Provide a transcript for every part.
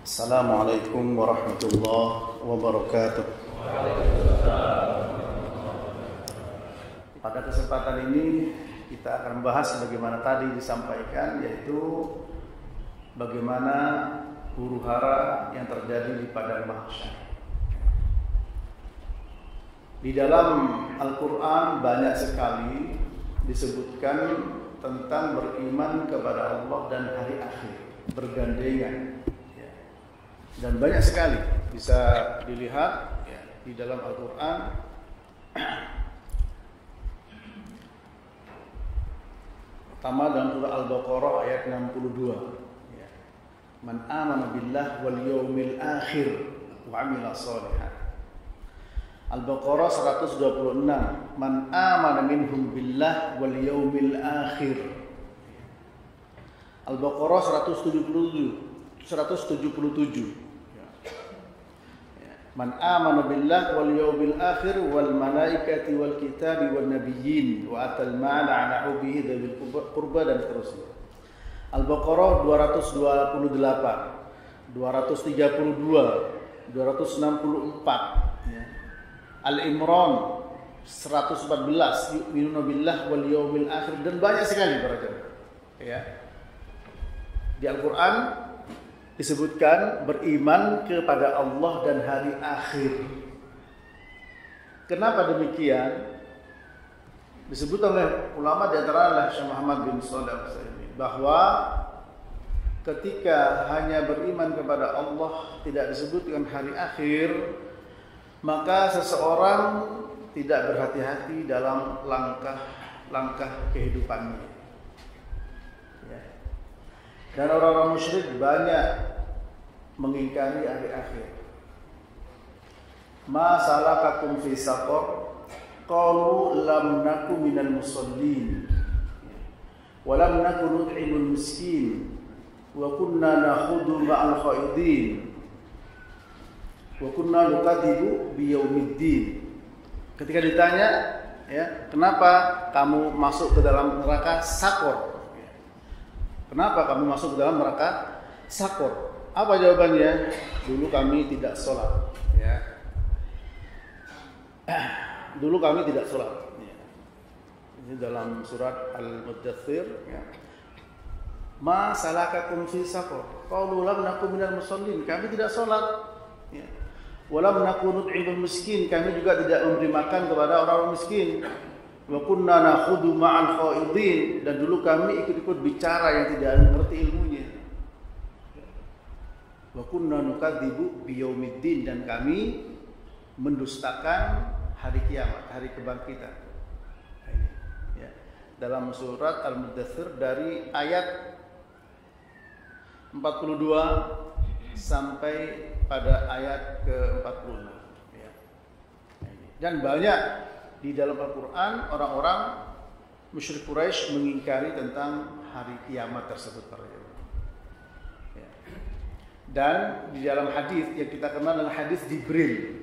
Assalamualaikum warahmatullahi wabarakatuh. Pada kesempatan ini kita akan membahas bagaimana tadi disampaikan, yaitu bagaimana huru-hara yang terjadi di padang mahsyar. Di dalam Al-Quran banyak sekali disebutkan tentang beriman kepada Allah dan hari akhir, bergandengan. Dan banyak sekali bisa dilihat di dalam Al-Quran. Pertama dalam surah Al-Baqarah ayat 62. Man amana billah wal yawmil akhir wa amila shalihan. Al-Baqarah 126. Man amana minhum billah wal yawmil akhir. Al-Baqarah 177. Man amana billah wal yawmil akhir wal malaikati wal kitabi wan nabiyyin wa atal mala ala hubbihi dzil qurba dan seterusnya. Al-Baqarah 228, 232, 264 ya. Al-Imran 114, yu'minuna billah wal yawmil akhir, dan banyak sekali para jemaah. Ya. Di Al-Qur'an disebutkan beriman kepada Allah dan hari akhir. Kenapa demikian? Disebut oleh ulama di antaranya Syekh Muhammad bin Shalih Al-Utsaimin bahwa ketika hanya beriman kepada Allah tidak disebut dengan hari akhir, maka seseorang tidak berhati-hati dalam langkah kehidupannya. Dan orang-orang musyrik banyak mengingkari hari akhir. Ma salakakum fi saqar? Qalu lam naku minal musallin wa lam naku nut'imul miskin wa kunna nakhudu ma'al khaidin wa kunna nukadzibu biyaumiddin. Ketika ditanya, ya, kenapa kamu masuk ke dalam neraka Sakor? Kenapa kamu masuk ke dalam neraka Sakor? Apa jawabannya? Dulu kami tidak sholat. Ya. Dulu kami tidak sholat. Ya. Ini dalam surat Al-Muddathir. Ya. Ma salakakum fi Sakor? Qalu lam naku minal musallin. Kami tidak sholat. Ya. Walam naku nut'imul miskin. Kami juga tidak memberi makan kepada orang-orang miskin. Wa kunna nakhudu ma'al khaidin, dan dulu kami ikut-ikut bicara yang tidak mengerti ilmunya. Wa kunna nukadzibu biyaumiddin, dan kami mendustakan hari kiamat, hari kebangkitan. Ya. Dalam surat Al-Muddathir dari ayat 42 sampai pada ayat ke-46. Ya. Dan banyak di dalam Al-Quran orang-orang musyrik Quraisy mengingkari tentang hari kiamat tersebut. Ya. Dan di dalam hadis yang kita kenal dengan hadis Jibril,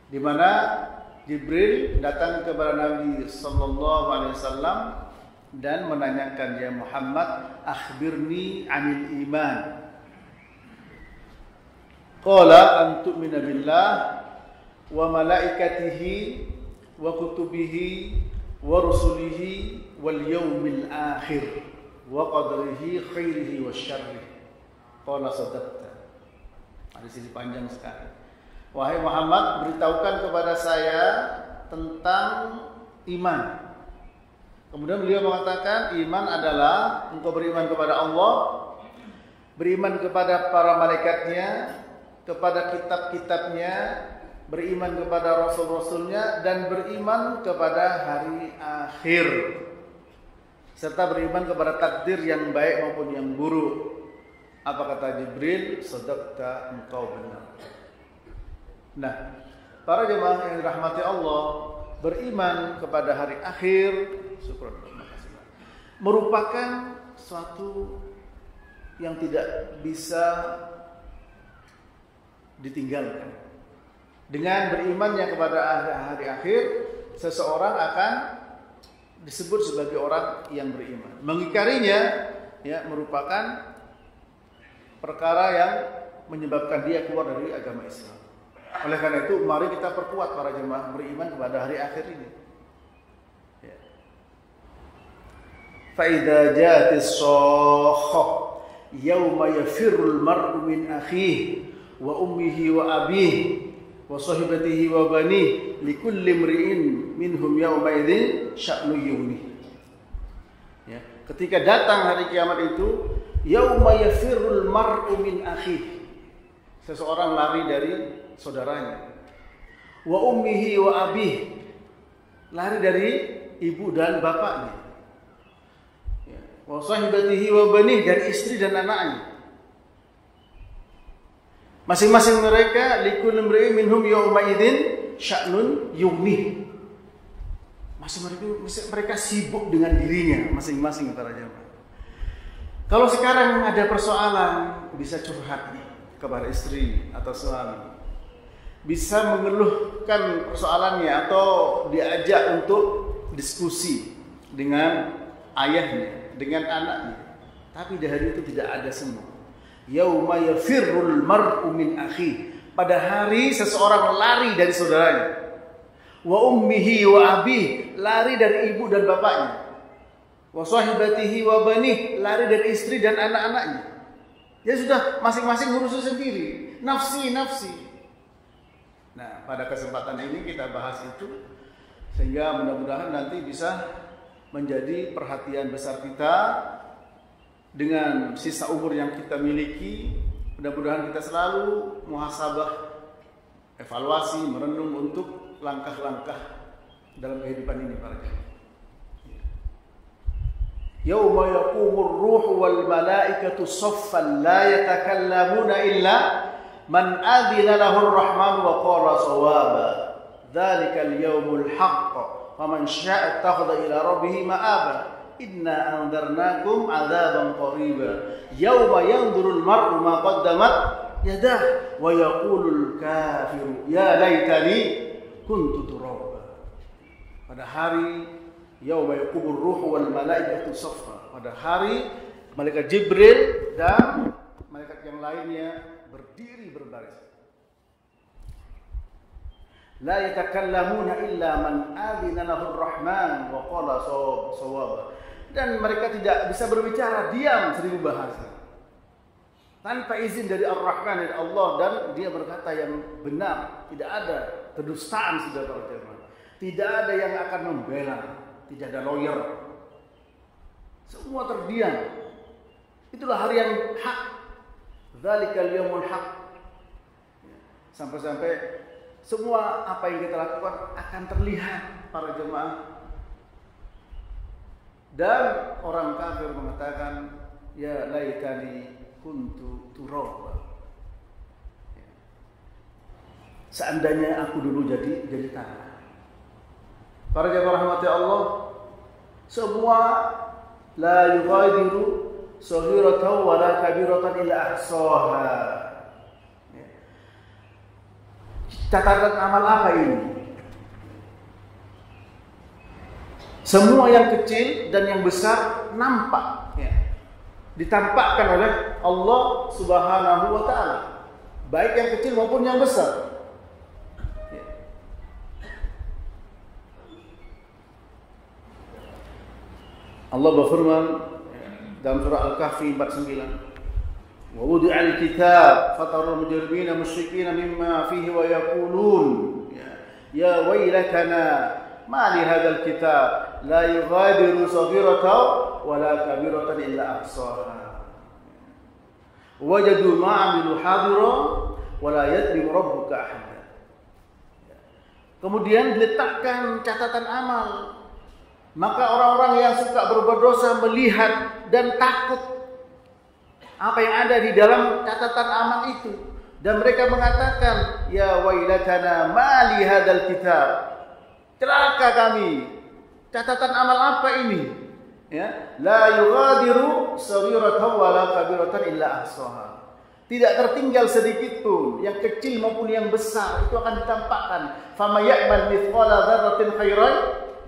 di mana Jibril datang kepada Nabi sallallahu alaihi wasallam dan menanyakan, ya Muhammad, akhbirni 'anil iman. Qala an tu'mina billah wa malaikatihi wa kutubihi wa rusulihi wal yawmil akhir wa qadrihi khairihi wa syarrihi. Qala sadaqta. Hadis ini panjang sekali. Wahai Muhammad, beritahukan kepada saya tentang iman. Kemudian beliau mengatakan, iman adalah engkau beriman kepada Allah, beriman kepada para malaikatnya, kepada kitab-kitabnya, beriman kepada rasul-rasulnya, dan beriman kepada hari akhir, serta beriman kepada takdir yang baik maupun yang buruk. Apa kata Jibril? Sadaqta, engkau benar. Nah, para jemaah yang dirahmati Allah, beriman kepada hari akhir, syukur, merupakan suatu yang tidak bisa ditinggalkan. Dengan berimannya kepada hari akhir, seseorang akan disebut sebagai orang yang beriman. Mengingkarinya ya merupakan perkara yang menyebabkan dia keluar dari agama Islam. Oleh karena itu, mari kita perkuat para jemaah beriman kepada hari akhir ini. Ya. Fa idza ja'atis shakhah yauma yafirrul mar'u min akhihi wa ummihi wa abihi wa sahibatihi wa banihi likulli imri'in minhum yauma idzin sya'nu yughni. Ya, ketika datang hari kiamat itu, yauma yafirrul mar'u min akhihi. Seseorang lari dari saudaranya. Wa ummihi wa abihi. Lari dari ibu dan bapaknya. Ya. Wa sahibatihi wa banihi, dari istri dan anaknya. Masing-masing mereka likulli imri'in minhum yawma idzin sya'nun yughni. Masing-masing mereka sibuk dengan dirinya masing-masing para jemaah. Kalau sekarang ada persoalan, bisa curhat kepada istri atau suami, bisa mengeluhkan persoalannya atau diajak untuk diskusi dengan ayahnya, dengan anaknya. Tapi di hari itu tidak ada semua. Yauma yafirrul mar'u min akhi. Pada hari seseorang lari dari saudaranya. Wa ummihi wa abihi, lari dari ibu dan bapaknya. Wa sahibatihi wa banihi, lari dari istri dan anak-anaknya. Ya sudah, masing-masing ngurus sendiri. Nafsi. Nah, pada kesempatan ini kita bahas itu, sehingga mudah-mudahan nanti bisa menjadi perhatian besar kita dengan sisa umur yang kita miliki. Mudah-mudahan kita selalu muhasabah, evaluasi, merenung untuk langkah-langkah dalam kehidupan ini para jemaah. Yauma yaqumur ruhu wal malaikatu saffan la yatakallamuna illa man adzina lahur rahman wa qala shawaba. Dzalikal yaumul haqq faman syaa'a ittakhadha ila rabbih ma'aba. Inna anzarnakum 'adzaban qariba yauma yanzurul mar'u ma qaddamat yadah wa yaqulul kafiru ya laitani kuntu turaba. Pada hari yauma yaqumur ruhu wal malaikatu saffa, pada hari malaikat Jibril dan malaikat yang lainnya berdiri berbaris. La yatakallamuna illa man adzina lahu ar-rahman wa qala shawaba. Dan mereka tidak bisa berbicara, diam 1000 bahasa. Tanpa izin dari Ar-Rahman, dari Allah, dan dia berkata yang benar. Tidak ada kedustaan, sudah para jemaah. Tidak ada yang akan membela. Tidak ada lawyer. Semua terdiam. Itulah hari yang hak. Dzalikal yaumul haq. Sampai-sampai semua apa yang kita lakukan akan terlihat para jemaah. Dan orang kafir mengatakan, ya laitani kuntu turaba. Seandainya aku dulu jadi tanah. Para jemaah rahmati Allah, semua la yughadiru saghiratan wa la kabiratan illa ahsaha. Catatan amal apa ini? Semua yang kecil dan yang besar nampak, ditampakkan oleh Allah Subhanahu wa taala, baik yang kecil maupun yang besar. Allah berfirman dalam surah Al-Kahfi 49, wa wudi'al kitab fataral mujrimina musyrikina mimma fihi wa yaqulun ya waylatana ma li hadzal kitab la yughadiru saghiratan wa la kabiratan illa ahsaha wajadu ma 'amilu hadira wa la yadlimu rabbuka ahada. Kemudian diletakkan catatan amal. Maka orang-orang yang suka berbuat dosa melihat dan takut apa yang ada di dalam catatan amal itu, dan mereka mengatakan, ya wailatana ma li hadzal kitab, celaka kami, catatan amal apa ini? Ya, la yughadiru saghiratan wa la kabiratan illa ahsaha. Tidak tertinggal sedikit pun, yang kecil maupun yang besar itu akan ditampakkan. Fama ya'mal mithqala dzarratin khairan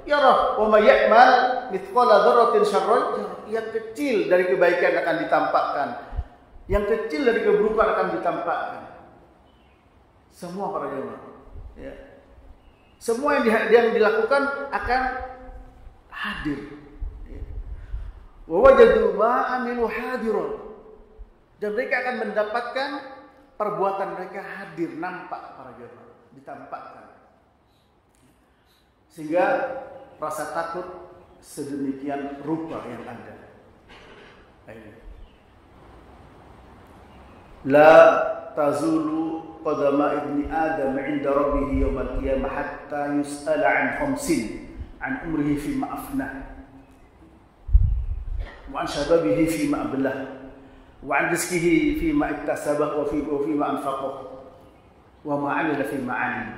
yarah wa may ya'mal mithqala dzarratin syarran yarah. Yang kecil dari kebaikan akan ditampakkan, Yang kecil dari keburukan akan ditampakkan. Semua para jemaah. Ya. Semua yang dilakukan akan hadir. Wa wajadu ma amilu hadiran. Dan mereka akan mendapatkan perbuatan mereka hadir, nampak para jemaah, ditampakkan. Sehingga rasa takut sedemikian rupa yang ada. La tazulu qadama ibni Adam 'inda rabbih yawmal qiyamah hatta yus'ala 'an khamsin 'an umrihi fi ma afnah wa 'an shababihi fi ma ablah wa 'an rizqihi fi ma iktasabah wa fi ma anfaqah wa ma 'amila fi ma 'alim.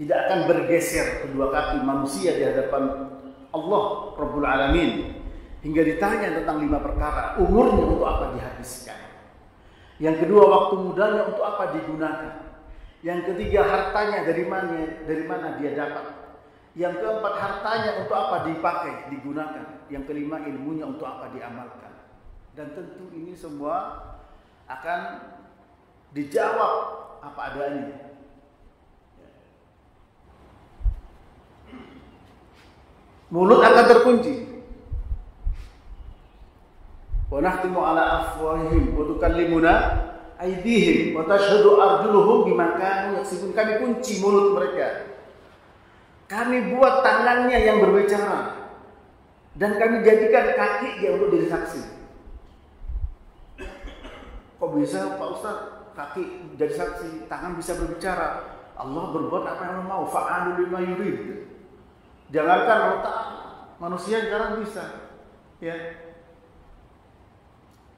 Tidak akan bergeser kedua kaki manusia di hadapan Allah Rabbul Alamin hingga ditanya tentang 5 perkara. Umurnya untuk apa dihabiskan? Yang kedua, waktu mudanya untuk apa digunakan? Yang ketiga, hartanya dari mana dia dapat? Yang keempat, hartanya untuk apa dipakai, digunakan? Yang kelima, ilmunya untuk apa diamalkan? Dan tentu ini semua akan dijawab apa adanya. Mulut akan terkunci. Wa nakhtimu ala afwahihim wa tukallimuna aydihim wa tashhadu arjuluhum bima kanu yaksibun. Kami kunci mulut mereka. Kami buat tangannya yang berbicara dan kami jadikan kakinya untuk jadi saksi. Kok bisa Pak Ustaz? Kaki jadi saksi, tangan bisa berbicara. Allah berbuat apa yang Allah mau. Fa'alu lima yurid. Jangankan otak, manusia sekarang bisa. Ya.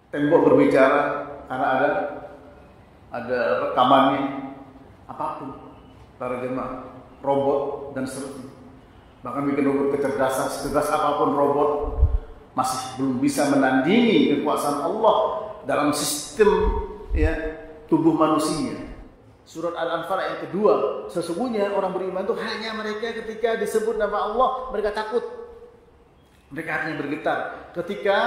Tembok berbicara karena ada rekamannya, apapun para jemaah, robot dan seterusnya. Bahkan bikin robot kecerdasan, secerdas apapun robot masih belum bisa menandingi kekuasaan Allah dalam sistem ya tubuh manusia. Surat Al-Anfal ayat kedua, sesungguhnya orang beriman itu hanya mereka ketika disebut nama Allah mereka takut, mereka hanya bergetar. Ketika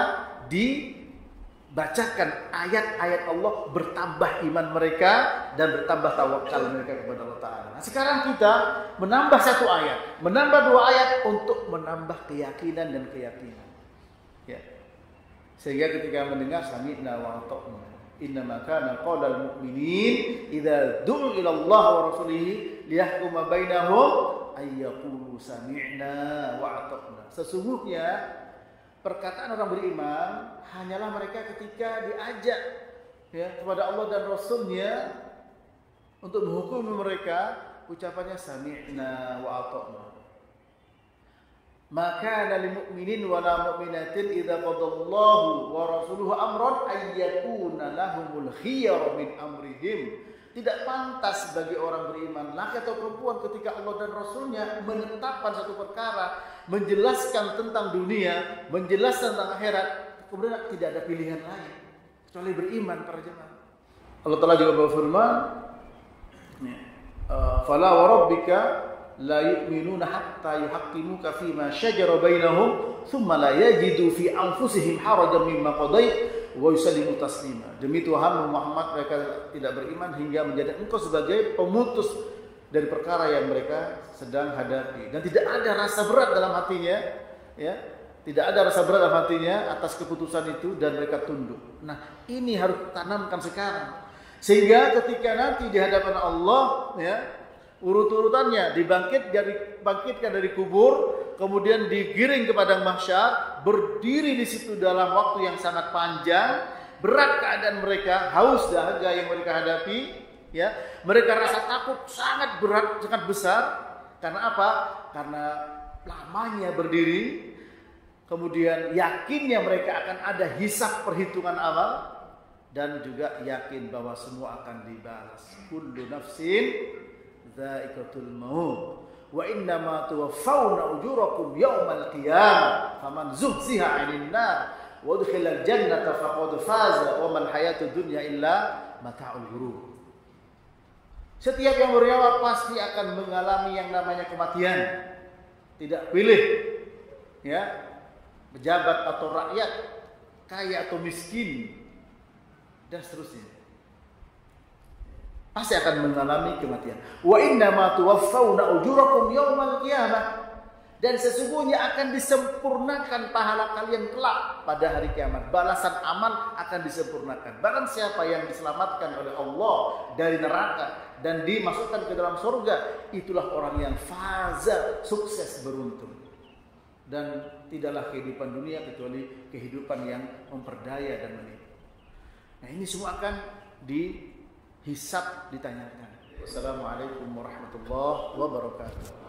dibacakan ayat-ayat Allah bertambah iman mereka dan bertambah tawakal mereka kepada Allah Ta'ala. Nah, sekarang kita menambah 1 ayat, menambah 2 ayat untuk menambah keyakinan dan keyakinan. Ya. Sehingga ketika mendengar sami'na wa ata'na, innama kana qaulal mu'minin idza du'u ila Allah wa rasulih liyahkuma bainahum ay yaqulu sami'na wa ata'na. Sesungguhnya perkataan orang beriman hanyalah mereka ketika diajak ya kepada Allah dan Rasulnya untuk menghukumi mereka, ucapannya sami'na wa ata'na. Maka lil mu'minin wa la mu'minatin idza qadallahu wa rasuluhu amran ay yakuna lahumul khiyar min amrihim. Tidak pantas bagi orang beriman laki atau perempuan ketika Allah dan Rasulnya menetapkan satu perkara, menjelaskan tentang dunia, menjelaskan tentang akhirat, kemudian tidak ada pilihan lain kecuali beriman para jemaah. Allah Ta'ala juga berfirman, fala wa rabbika la yu'minuna hatta yuhaqqimuka fima shajara bainahum thumma la yajidu fi anfusihim harajan mimma qadait wa yusallimu taslima. Demi Tuhan Muhammad mereka tidak beriman hingga menjadikan engkau sebagai pemutus dari perkara yang mereka sedang hadapi, dan tidak ada rasa berat dalam hatinya ya, tidak ada rasa berat dalam hatinya atas keputusan itu dan mereka tunduk. Nah, ini harus tanamkan sekarang sehingga ketika nanti di hadapan Allah ya, urut-urutannya dibangkitkan dari kubur, kemudian digiring ke padang mahsyar, berdiri di situ dalam waktu yang sangat panjang, berat keadaan mereka, haus dahaga yang mereka hadapi, ya, mereka rasa takut sangat berat, sangat besar. Karena apa? Karena lamanya berdiri, kemudian yakinnya mereka akan ada hisab perhitungan amal, dan juga yakin bahwa semua akan dibalas. Kullu nafsin dha'iqatul maut wa innama tuwaffawna ujurakum yawmal qiyamah faman zuhziha 'anil nar wa udkhilal jannata faqad faza wa mal hayatud dunya illa mata'ul ghurur. Setiap yang bernyawa pasti akan mengalami yang namanya kematian. Tidak pilih ya, pejabat atau rakyat, kaya atau miskin, dan seterusnya. Pasti akan mengalami kematian. Wa inna ma tuwaffawna ujurakum yaumal qiyamah. Dan sesungguhnya akan disempurnakan pahala kalian kelak pada hari kiamat. Balasan amal akan disempurnakan. Bahkan siapa yang diselamatkan oleh Allah dari neraka dan dimasukkan ke dalam surga, itulah orang yang faza, sukses, beruntung. Dan tidaklah kehidupan dunia kecuali kehidupan yang memperdaya dan menipu. Nah, ini semua akan dihisab, ditanyakan. Wassalamualaikum warahmatullahi wabarakatuh.